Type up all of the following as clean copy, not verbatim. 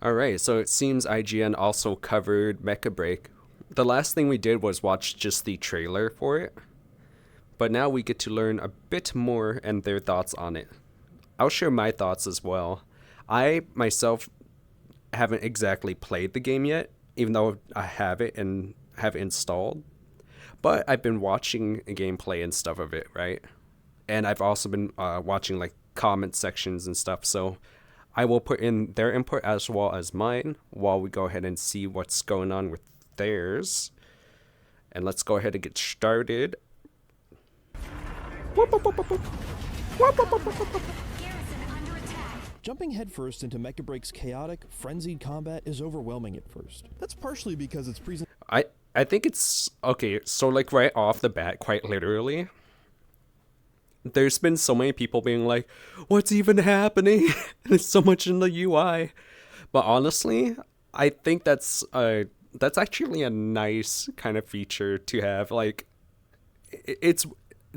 Alright, so it seems IGN also covered Mecha Break. The last thing we did was watch just the trailer for it, but now we get to learn a bit more and their thoughts on it. I'll share my thoughts as well. I myself haven't exactly played the game yet, even though I have it and have it installed, but I've been watching gameplay and stuff of it, right? And I've also been watching like comment sections and stuff, so I will put in their input as well as mine while we go ahead and see what's going on with theirs. And let's go ahead and get started. Jumping headfirst into Mecha Break's chaotic, frenzied combat is overwhelming at first. That's partially because its I think it's okay, so like right off the bat, quite literally, there's been so many people being like, what's even happening? There's so much in the UI. But honestly, I think that's actually a nice kind of feature to have. Like it's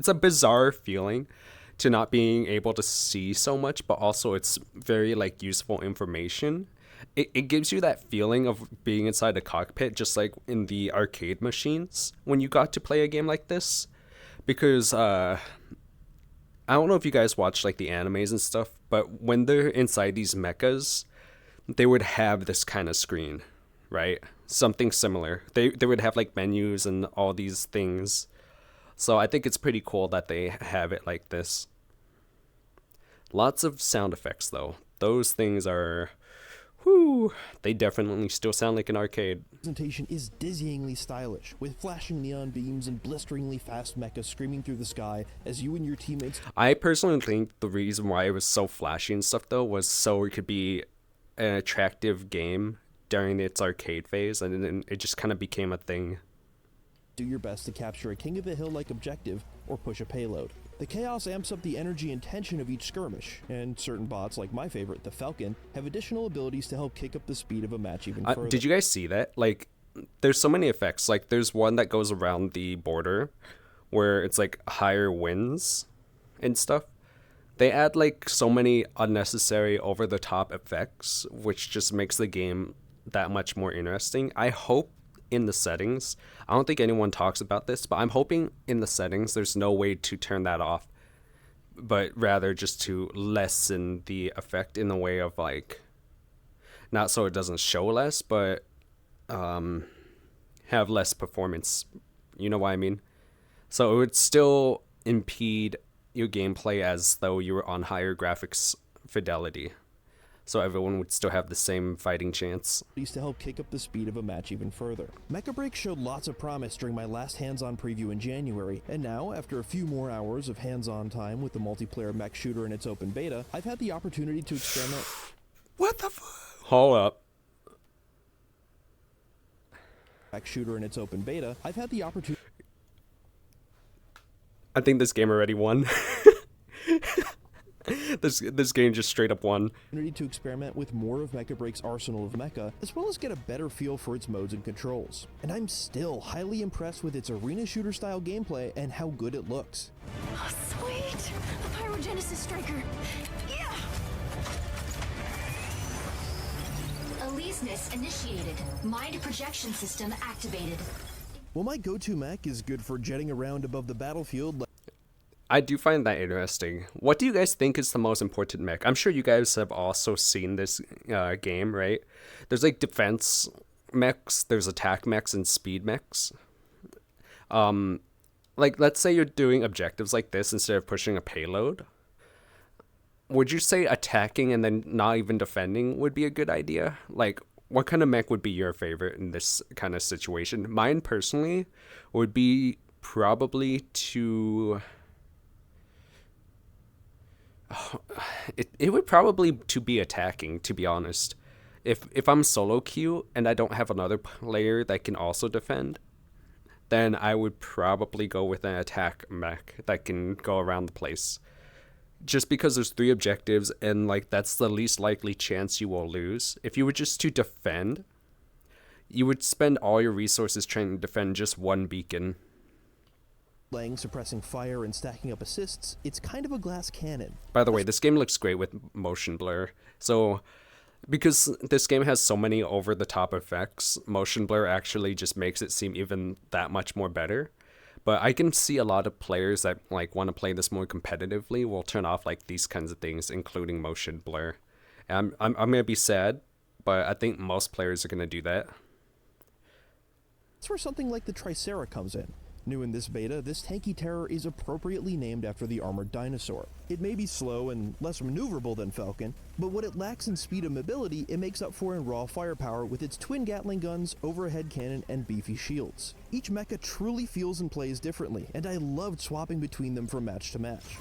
a bizarre feeling to not being able to see so much, but also it's very like useful information. It gives you that feeling of being inside a cockpit, just like in the arcade machines when you got to play a game like this. Because I don't know if you guys watch like the animes and stuff, but when they're inside these mechas, they would have this kind of screen, right? Something similar. They would have like menus and all these things. So I think it's pretty cool that they have it like this. Lots of sound effects though. Those things are, whoo, they definitely still sound like an arcade. presentation is dizzyingly stylish, with flashing neon beams and blisteringly fast mechas screaming through the sky as you and your teammates. I personally think the reason why it was so flashy and stuff though was so it could be an attractive game during its arcade phase, and then it just kind of became a thing. Do your best to capture a king of the hill like objective or push a payload. The chaos amps up the energy and tension of each skirmish, and certain bots, like my favorite, the Falcon, have additional abilities to help kick up the speed of a match even further. Did you guys see that? Like, there's so many effects. Like, there's one that goes around the border where it's like higher winds and stuff. They add like so many unnecessary over the top effects, which just makes the game that much more interesting. I hope in the settings, I don't think anyone talks about this, but I'm hoping in the settings there's no way to turn that off, but rather just to lessen the effect in the way of like, not so it doesn't show less, but have less performance. You know what I mean? So it would still impede your gameplay as though you were on higher graphics fidelity. So everyone would still have the same fighting chance. To help kick up the speed of a match even further. Mecha Break showed lots of promise during my last hands-on preview in January, and now, after a few more hours of hands-on time with the multiplayer mech shooter in its open beta, I've had the opportunity to experiment. What the Hold up. Mech shooter in its open beta, I've had the opportunity. I think this game already won. This game just straight up won. To experiment with more of Mecha Break's arsenal of mecha, as well as get a better feel for its modes and controls. And I'm still highly impressed with its arena shooter style gameplay and how good it looks. Oh, sweet! A pyrogenesis striker! Yeah! Aleseness initiated. Mind projection system activated. Well, my go-to mech is good for jetting around above the battlefield. I do find that interesting. What do you guys think is the most important mech? I'm sure you guys have also seen this game, right? There's like defense mechs, there's attack mechs, and speed mechs. Like, let's say you're doing objectives like this instead of pushing a payload. Would you say attacking and then not even defending would be a good idea? Like, what kind of mech would be your favorite in this kind of situation? Mine personally would be probably to... It would probably to be attacking, to be honest. If I'm solo queue and I don't have another player that can also defend, then I would probably go with an attack mech that can go around the place. Just because there's 3 objectives and like that's the least likely chance you will lose. If you were just to defend, you would spend all your resources trying to defend just one beacon. Suppressing fire and stacking up assists, it's kind of a glass cannon. By the way, this game looks great with motion blur. So Because this game has so many over the top effects, motion blur actually just makes it seem even that much more better. But I can see a lot of players that like want to play this more competitively will turn off like these kinds of things, including motion blur. And I'm gonna be sad, but I think most players are gonna do that. That's where something like the Tricera comes in. New in this beta, this tanky terror is appropriately named after the armored dinosaur. It may be slow and less maneuverable than Falcon, but what it lacks in speed and mobility, it makes up for in raw firepower with its twin Gatling guns, overhead cannon, and beefy shields. Each mecha truly feels and plays differently, and I loved swapping between them from match to match.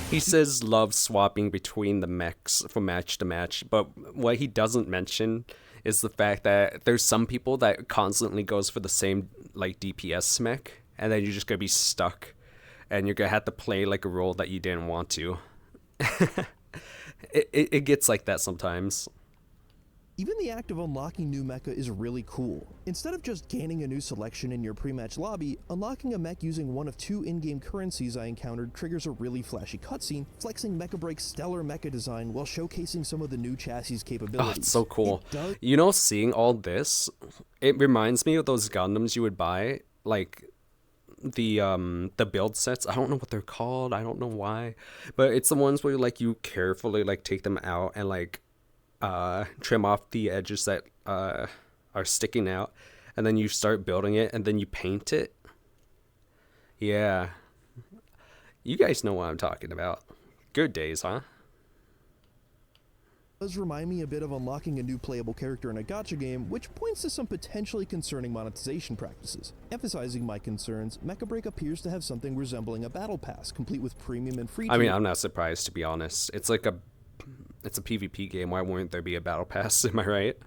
He says love swapping between the mechs from match to match, but what he doesn't mention is the fact that there's some people that constantly goes for the same like DPS mech, and then you're just gonna be stuck, and you're gonna have to play like a role that you didn't want to. It gets like that sometimes. Even the act of unlocking new mecha is really cool. Instead of just gaining a new selection in your pre-match lobby, unlocking a mech using one of 2 in-game currencies I encountered triggers a really flashy cutscene, flexing Mecha Break's stellar mecha design while showcasing some of the new chassis capabilities. Oh, it's so cool. You know, seeing all this, it reminds me of those Gundams you would buy, like the build sets. I don't know what they're called. I don't know why, but it's the ones where like you carefully like take them out and like trim off the edges that are sticking out, and then you start building it, and then you paint it. Yeah, you guys know what I'm talking about. Good days, huh? Does remind me a bit of unlocking a new playable character in a gacha game, which points to some potentially concerning monetization practices. Emphasizing my concerns, Mecha Break appears to have something resembling a battle pass, complete with premium and free. I mean, I'm not surprised, to be honest. It's a PvP game. Why wouldn't there be a battle pass? Am I right?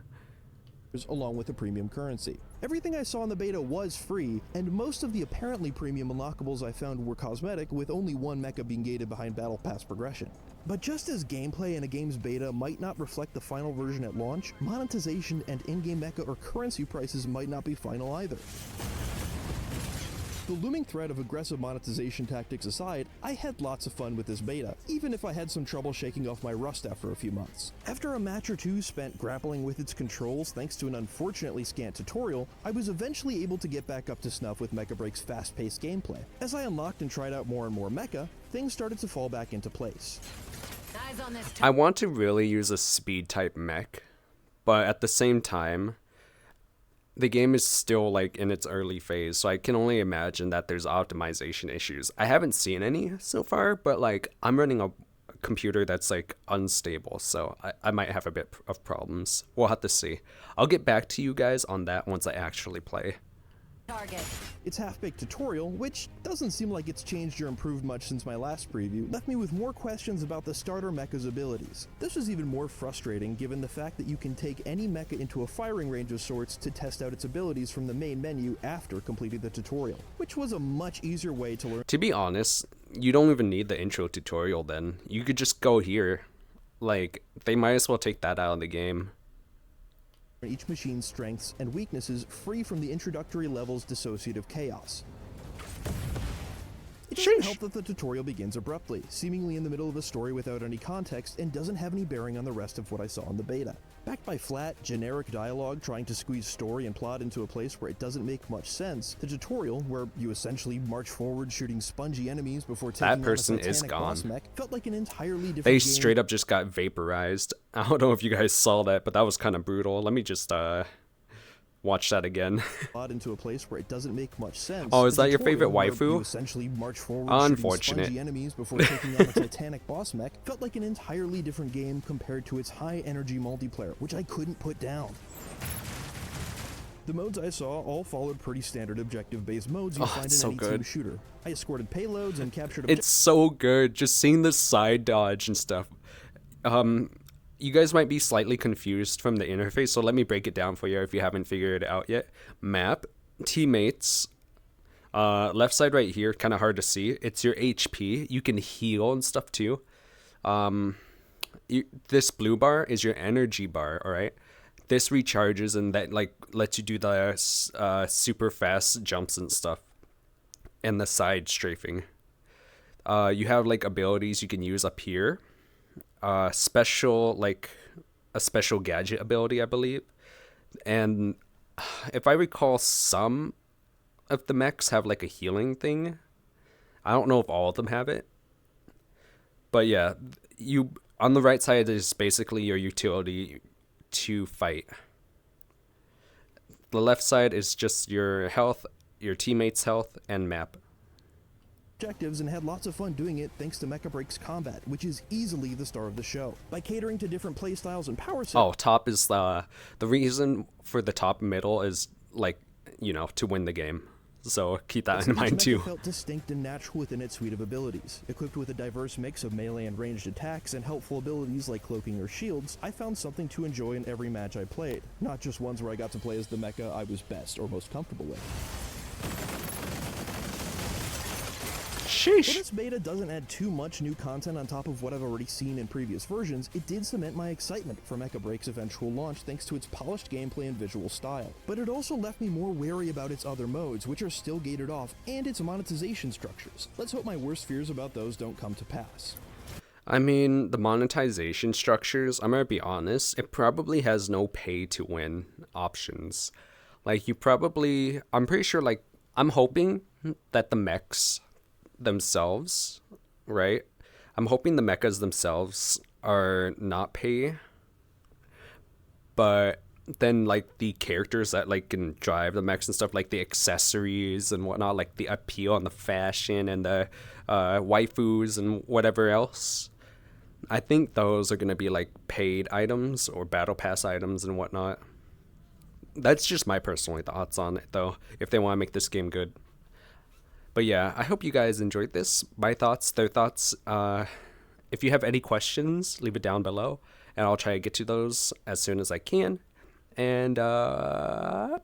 Along with a premium currency. Everything I saw in the beta was free, and most of the apparently premium unlockables I found were cosmetic, with only one mecha being gated behind battle pass progression. But just as gameplay in a game's beta might not reflect the final version at launch, monetization and in-game mecha or currency prices might not be final either. The looming threat of aggressive monetization tactics aside, I had lots of fun with this beta, even if I had some trouble shaking off my rust after a few months. After a match or two spent grappling with its controls thanks to an unfortunately scant tutorial, I was eventually able to get back up to snuff with Mecha Break's fast-paced gameplay. As I unlocked and tried out more and more mecha, things started to fall back into place. Eyes on this I want to really use a speed type mech, but at the same time, the game is still like in its early phase, so I can only imagine that there's optimization issues. I haven't seen any so far, but like I'm running a computer that's like unstable, so I might have a bit of problems. We'll have to see. I'll get back to you guys on that once I actually play. target. Its half-baked tutorial, which doesn't seem like it's changed or improved much since my last preview, left me with more questions about the starter mecha's abilities. This was even more frustrating given the fact that you can take any mecha into a firing range of sorts to test out its abilities from the main menu after completing the tutorial, which was a much easier way to learn. To be honest, you don't even need the intro tutorial then. You could just go here. Like, they might as well take that out of the game. Each machine's strengths and weaknesses free from the introductory level's dissociative chaos. It doesn't help that the tutorial begins abruptly, seemingly in the middle of a story without any context, and doesn't have any bearing on the rest of what I saw in the beta. Backed by flat, generic dialogue trying to squeeze story and plot into a place where it doesn't make much sense, the tutorial, where you essentially march forward shooting spongy enemies before taking That person on a is titanic gone. boss mech, felt like an entirely different They game. straight up just got vaporized. I don't know if you guys saw that, but that was kind of brutal. Let me just watch that again. Plot into a place where it doesn't make much sense. Oh, is The that your favorite tutorial, where waifu? you essentially march forward Unfortunate. shooting spongy enemies before taking on a titanic boss mech, felt like an entirely different game compared to its high energy multiplayer, which I couldn't put down. The modes I saw all followed pretty standard objective-based modes you find in it's so any good. team shooter. I escorted payloads and captured It's so good. Just seeing the side dodge and stuff. You guys might be slightly confused from the interface, so let me break it down for you if you haven't figured it out yet. Map, teammates, left side right here, kind of hard to see. It's your HP. You can heal and stuff too. This blue bar is your energy bar, all right? This recharges and that like lets you do the super fast jumps and stuff. And the side strafing. You have like abilities you can use up here. special, like a special gadget ability, I believe. And if I recall, some of the mechs have like a healing thing. I don't know if all of them have it. But yeah, you on the right side is basically your utility to fight. The left side is just your health, your teammates' health, and map. Objectives and had lots of fun doing it thanks to Mecha Break's combat, which is easily the star of the show. By catering to different playstyles and power sets. Oh, top is the reason for the top and middle is like, to win the game. So keep that in mind too. Mecha felt distinct and natural within its suite of abilities. Equipped with a diverse mix of melee and ranged attacks and helpful abilities like cloaking or shields, I found something to enjoy in every match I played, not just ones where I got to play as the mecha I was best or most comfortable with. While Sheesh. this beta doesn't add too much new content on top of what I've already seen in previous versions, it did cement my excitement for Mecha Break's eventual launch thanks to its polished gameplay and visual style. But it also left me more wary about its other modes, which are still gated off, and its monetization structures. Let's hope my worst fears about those don't come to pass. I mean, the monetization structures, I'm gonna be honest, it probably has no pay to win options. Like, I'm pretty sure, like, I'm hoping that the mechs themselves, right? I'm hoping the mechas themselves are not pay, but then like the characters that like can drive the mechs and stuff, like the accessories and whatnot, like the appeal and the fashion and the waifus and whatever else, I think those are gonna be like paid items or battle pass items and whatnot. That's just my personal thoughts on it, though, if they want to make this game good. But yeah, I hope you guys enjoyed this. My thoughts, their thoughts. If you have any questions, leave it down below, and I'll try to get to those as soon as I can. And bye.